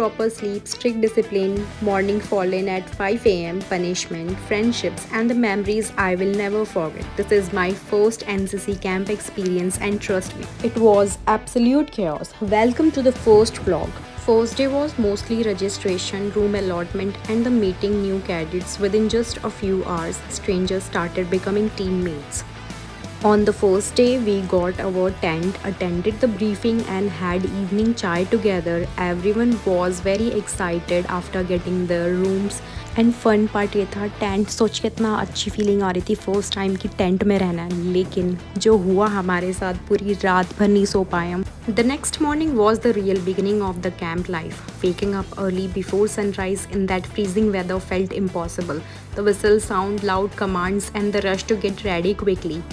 proper sleep, strict discipline, morning fallen at 5 a.m., punishment, friendships, and the memories I will never forget. This is my first NCC camp experience, and trust me, it was absolute chaos. Welcome to the first vlog. First day was mostly registration, room allotment, and the meeting new cadets. Within just a few hours, strangers started becoming teammates. On the first day, we got our tent, attended the briefing, and had evening chai together. Everyone was very excited after getting their rooms. And fun part ये था, tent सोच के इतना अच्छी feeling आ रही थी first time कि tent में रहना है, लेकिन जो हुआ हमारे साथ, पूरी रात भर नहीं सो पाए हम. The next morning was the real beginning of the camp life. Waking up early before sunrise in that freezing weather felt impossible. The whistle sound, loud commands, and the rush to get ready quickly.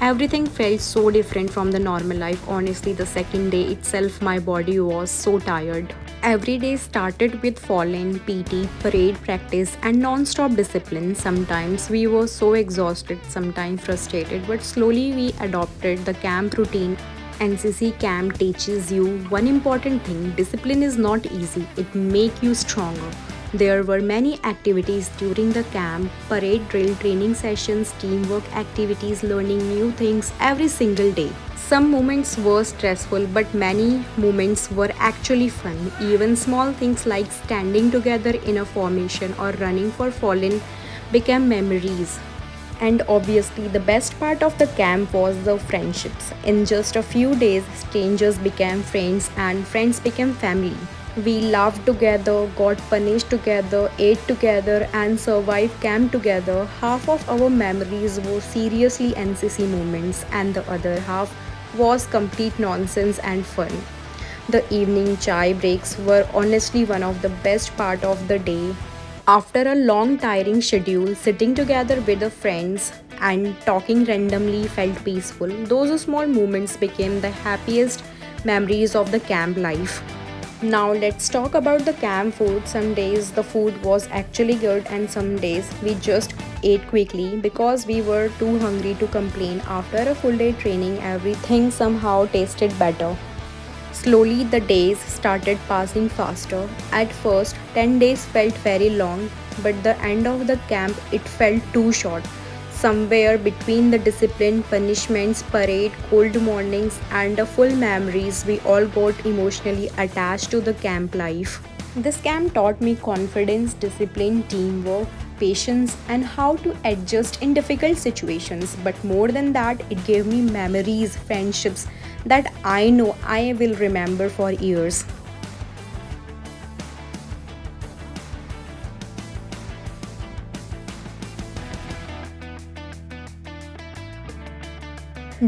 Everything felt so different from the normal life. Honestly, the second day itself, my body was so tired. Every day started with fallen, PT, parade practice, and non-stop discipline. Sometimes we were so exhausted, sometimes frustrated, but slowly we adopted the camp routine. NCC camp teaches you one important thing: discipline is not easy, it makes you stronger. There were many activities during the camp: parade drill, training sessions, teamwork activities, learning new things every single day. Some moments were stressful, but many moments were actually fun. Even small things like standing together in a formation or running for fallen became memories. And obviously, the best part of the camp was the friendships. In just a few days, strangers became friends and friends became family. We laughed together, got punished together, ate together, and survived camp together. Half of our memories were seriously NCC moments, and the other half was complete nonsense and fun. The evening chai breaks were honestly one of the best part of the day. After a long tiring schedule, sitting together with the friends and talking randomly felt peaceful. Those small moments became the happiest memories of the camp life. Now let's talk about the camp food. Some days the food was actually good, and some days we just ate quickly because we were too hungry to complain. After a full day training, everything somehow tasted better. Slowly the days started passing faster. At first, 10 days felt very long, but the end of the camp it felt too short. Somewhere between the discipline, punishments, parade, cold mornings, and the full memories, we all got emotionally attached to the camp life. This camp taught me confidence, discipline, teamwork, patience, and how to adjust in difficult situations. But more than that, it gave me memories, friendships that I know I will remember for years.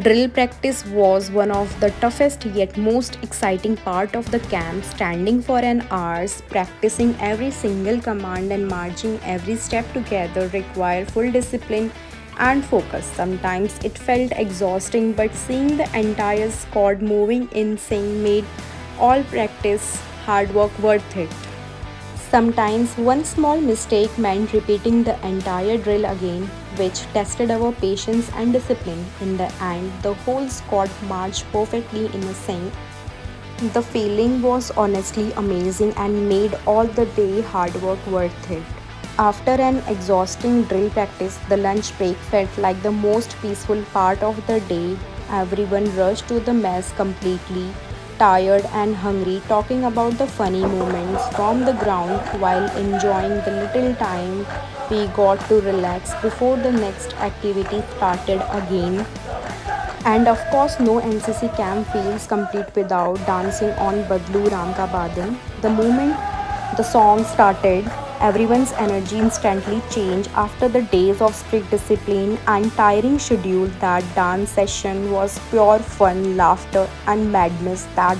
Drill practice was one of the toughest yet most exciting part of the camp. Standing for an hours, practicing every single command and marching every step together required full discipline and focus. Sometimes it felt exhausting, but seeing the entire squad moving in sync made all practice hard work worth it. Sometimes one small mistake meant repeating the entire drill again, which tested our patience and discipline. In the end, the whole squad marched perfectly in sync. The feeling was honestly amazing and made all the day hard work worth it. After an exhausting drill practice, the lunch break felt like the most peaceful part of the day. Everyone rushed to the mess completely tired and hungry, talking about the funny moments from the ground while enjoying the little time we got to relax before the next activity started again. And of course, no NCC camp feels complete without dancing on Badlu Ram Ka Badan. The moment the song started, everyone's energy instantly changed. After the days of strict discipline and tiring schedule, that dance session was pure fun, laughter, and madness that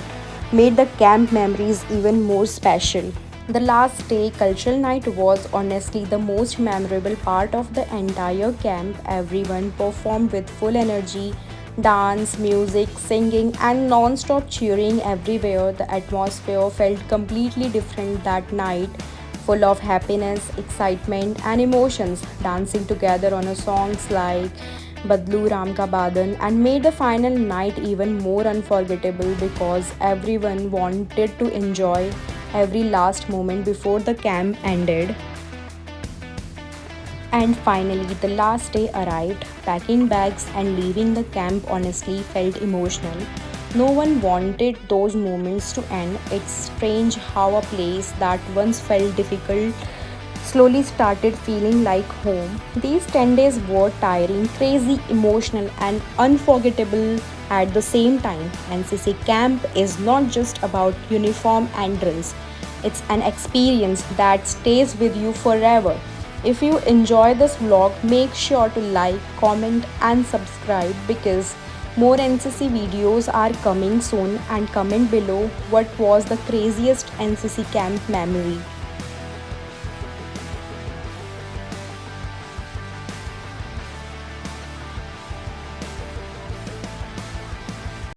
made the camp memories even more special. The last day, cultural night, was honestly the most memorable part of the entire camp. Everyone performed with full energy, dance, music, singing, and non stop cheering everywhere. The atmosphere felt completely different that night, full of happiness, excitement, and emotions. Dancing together on a songs like Badlu Ram Ka Badan and made the final night even more unforgettable because everyone wanted to enjoy every last moment before the camp ended. And finally, the last day arrived. Packing bags and leaving the camp honestly felt emotional. No one wanted those moments to end. It's strange how a place that once felt difficult slowly started feeling like home. These 10 days were tiring, crazy, emotional, and unforgettable at the same time. NCC camp is not just about uniform and drills, it's an experience that stays with you forever. If you enjoy this vlog, make sure to like, comment, and subscribe because more NCC videos are coming soon. And comment below what was the craziest NCC camp memory.